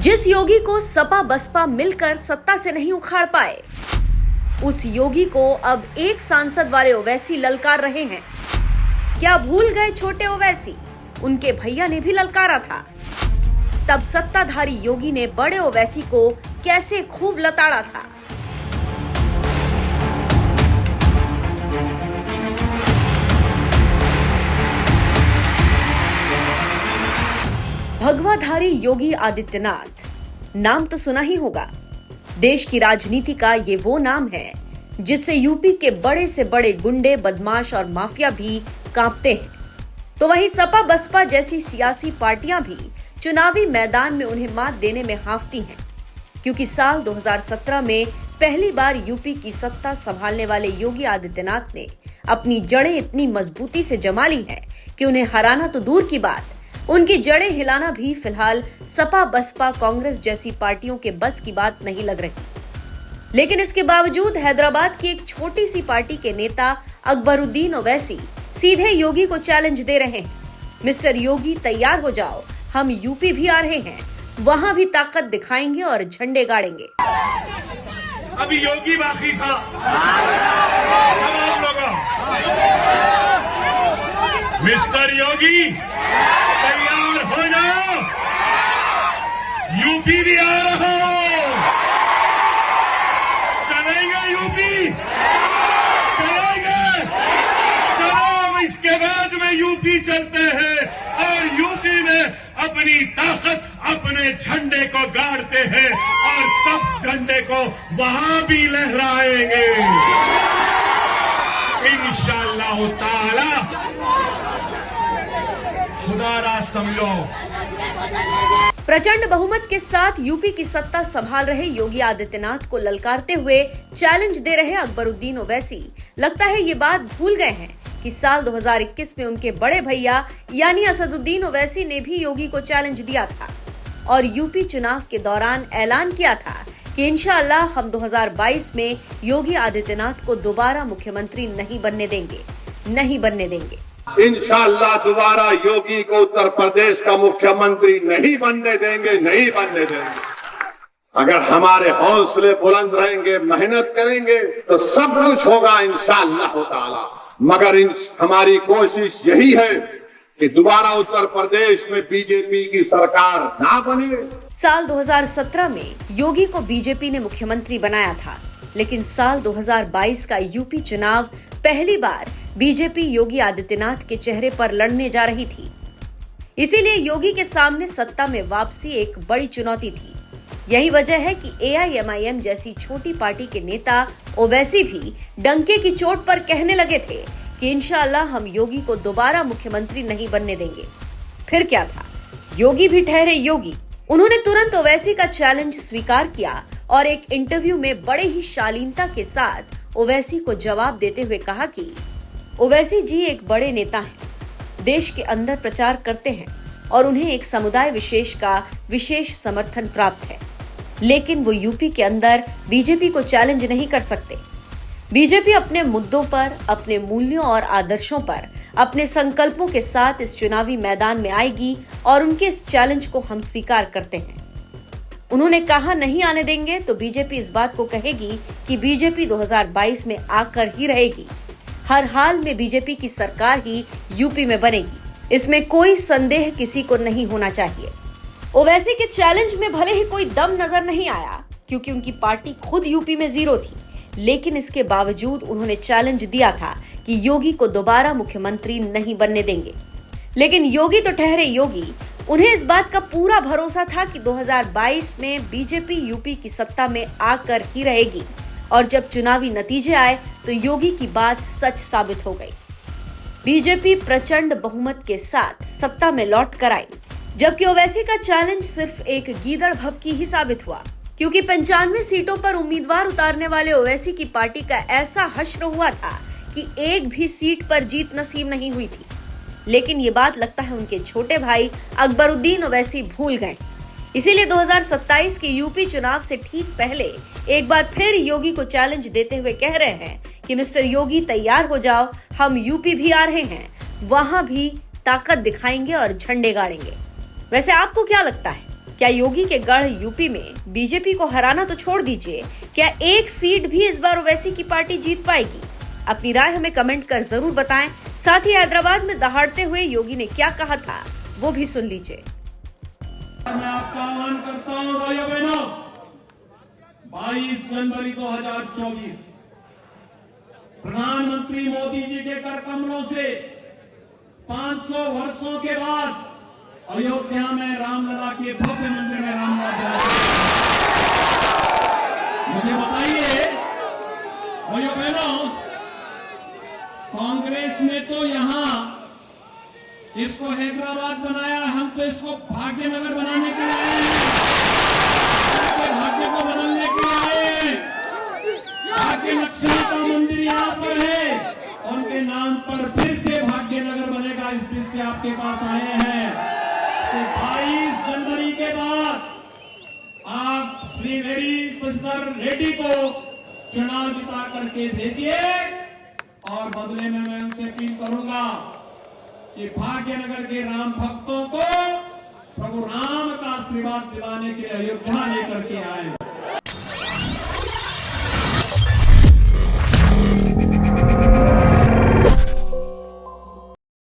जिस योगी को सपा बसपा मिलकर सत्ता से नहीं उखाड़ पाए, उस योगी को अब एक सांसद वाले ओवैसी ललकार रहे हैं। क्या भूल गए छोटे ओवैसी? उनके भैया ने भी ललकारा था। तब सत्ताधारी योगी ने बड़े ओवैसी को कैसे खूब लताड़ा था। भगवाधारी योगी आदित्यनाथ, नाम तो सुना ही होगा। देश की राजनीति का ये वो नाम है जिससे यूपी के बड़े से बड़े गुंडे, बदमाश और माफिया भी कांपते हैं। तो वहीं सपा बसपा जैसी सियासी पार्टियां भी चुनावी मैदान में उन्हें मात देने में हांफती हैं, क्योंकि साल 2017 में पहली बार यूपी की सत्ता संभालने वाले योगी आदित्यनाथ ने अपनी जड़ें इतनी मजबूती से जमा ली है कि उन्हें हराना तो दूर की बात, उनकी जड़ें हिलाना भी फिलहाल सपा बसपा कांग्रेस जैसी पार्टियों के बस की बात नहीं लग रही। लेकिन इसके बावजूद हैदराबाद की एक छोटी सी पार्टी के नेता अकबरुद्दीन ओवैसी सीधे योगी को चैलेंज दे रहे हैं। मिस्टर योगी तैयार हो जाओ, हम यूपी भी आ रहे हैं, वहां भी ताकत दिखाएंगे और झंडे गाड़ेंगे। अभी योगी बाकी था। मिस्टर योगी तैयार हो जाओ, यूपी भी आ रहा हूं। चलेंगे यूपी, चलेंगे। चलो इसके बाद में यूपी चलते हैं और यूपी में अपनी ताकत, अपने झंडे को गाड़ते हैं और सब झंडे को वहां भी लहराएंगे इंशाअल्लाह ताला। खुदारा समझो। प्रचंड बहुमत के साथ यूपी की सत्ता संभाल रहे योगी आदित्यनाथ को ललकारते हुए चैलेंज दे रहे अकबरुद्दीन ओवैसी लगता है ये बात भूल गए हैं कि साल 2021 में उनके बड़े भैया यानी असदुद्दीन ओवैसी ने भी योगी को चैलेंज दिया था और यूपी चुनाव के दौरान ऐलान किया था कि इंशाअल्लाह हम 2022 में योगी आदित्यनाथ को दोबारा मुख्यमंत्री नहीं बनने देंगे। इंशाअल्लाह दोबारा योगी को उत्तर प्रदेश का मुख्यमंत्री नहीं बनने देंगे। अगर हमारे हौसले बुलंद रहेंगे, मेहनत करेंगे तो सब कुछ होगा इंशाअल्लाह ताला। मगर हमारी कोशिश यही है कि दोबारा उत्तर प्रदेश में बीजेपी की सरकार ना बने। साल 2017 में योगी को बीजेपी ने मुख्यमंत्री बनाया था, लेकिन साल 2022 का यूपी चुनाव पहली बार बीजेपी योगी आदित्यनाथ के चेहरे पर लड़ने जा रही थी। इसीलिए योगी के सामने सत्ता में वापसी एक बड़ी चुनौती थी। यही वजह है कि AIMIM जैसी छोटी पार्टी के नेता ओवैसी भी डंके की चोट पर कहने लगे थे कि इंशाअल्लाह हम योगी को दोबारा मुख्यमंत्री नहीं बनने देंगे। फिर क्या था, योगी भी ठहरे योगी। उन्होंने तुरंत ओवैसी का चैलेंज स्वीकार किया और एक इंटरव्यू में बड़े ही शालीनता के साथ ओवैसी को जवाब देते हुए कहा कि ओवैसी जी एक बड़े नेता हैं, देश के अंदर प्रचार करते हैं और उन्हें एक समुदाय विशेष का विशेष समर्थन प्राप्त है, लेकिन वो यूपी के अंदर बीजेपी को चैलेंज नहीं कर सकते। बीजेपी अपने मुद्दों पर, अपने मूल्यों और आदर्शों पर, अपने संकल्पों के साथ इस चुनावी मैदान में आएगी और उनके इस चैलेंज को हम स्वीकार करते हैं। उन्होंने कहा नहीं आने देंगे तो बीजेपी इस बात को कहेगी कि बीजेपी 2022 में आकर ही रहेगी। हर हाल में बीजेपी की सरकार ही यूपी में बनेगी, इसमें कोई संदेह किसी को नहीं होना चाहिए। ओवैसी के चैलेंज में भले ही कोई दम नजर नहीं आया, क्योंकि उनकी पार्टी खुद यूपी में 0 थी, लेकिन इसके बावजूद उन्होंने चैलेंज दिया था कि योगी को दोबारा मुख्यमंत्री नहीं बनने देंगे। लेकिन योगी तो ठहरे योगी, उन्हें इस बात का पूरा भरोसा था कि 2022 में बीजेपी यूपी की सत्ता में आकर ही रहेगी और जब चुनावी नतीजे आए तो योगी की बात सच साबित हो गई। बीजेपी प्रचंड बहुमत के साथ सत्ता में लौट कर आई, जबकि ओवैसी का चैलेंज सिर्फ एक गीदड़ भभकी ही साबित हुआ, क्योंकि 95 सीटों पर उम्मीदवार उतारने वाले ओवैसी की पार्टी का ऐसा हश्र हुआ था कि एक भी सीट पर जीत नसीब नहीं हुई थी। लेकिन ये बात लगता है उनके छोटे भाई अकबरुद्दीन ओवैसी भूल गए। इसीलिए 2027 के यूपी चुनाव से ठीक पहले एक बार फिर योगी को चैलेंज देते हुए कह रहे हैं कि मिस्टर योगी तैयार हो जाओ, हम यूपी भी आ रहे हैं, वहां भी ताकत दिखाएंगे और झंडे गाड़ेंगे। वैसे आपको क्या लगता है, क्या योगी के गढ़ यूपी में बीजेपी को हराना तो छोड़ दीजिए, क्या एक सीट भी इस बार ओवैसी की पार्टी जीत पाएगी? अपनी राय हमें कमेंट कर जरूर बताएं। साथ ही हैदराबाद में दहाड़ते हुए योगी ने क्या कहा था वो भी सुन लीजिए। मैं आपका आह्वान करता हूं भाइयों बहनों, 22 जनवरी 2024 प्रधानमंत्री मोदी जी के कर कमलों से 500 वर्षों के बाद अयोध्या में रामलला के भव्य मंदिर में रामलला। मुझे बताइए भाइयों बहनों, कांग्रेस ने तो यहां इसको हैदराबाद बनाया, हम तो इसको भाग्यनगर बनाने के लिए आए हैं, भाग्य को बदलने के लिए आए हैं। भाग्य नक्शा का मंदिर यहां पर है, उनके नाम पर फिर से भाग्यनगर बनेगा, इस बीच से आपके पास आए हैं। तो 22 जनवरी के बाद आप श्री वेरी शशिधर रेड्डी को चुनाव जिता करके भेजिए और बदले में मैं उनसे अपील करूंगा कि भाग्यनगर के राम भक्तों को प्रभु राम का आशीर्वाद दिलाने के लिए अयोध्या लेकर के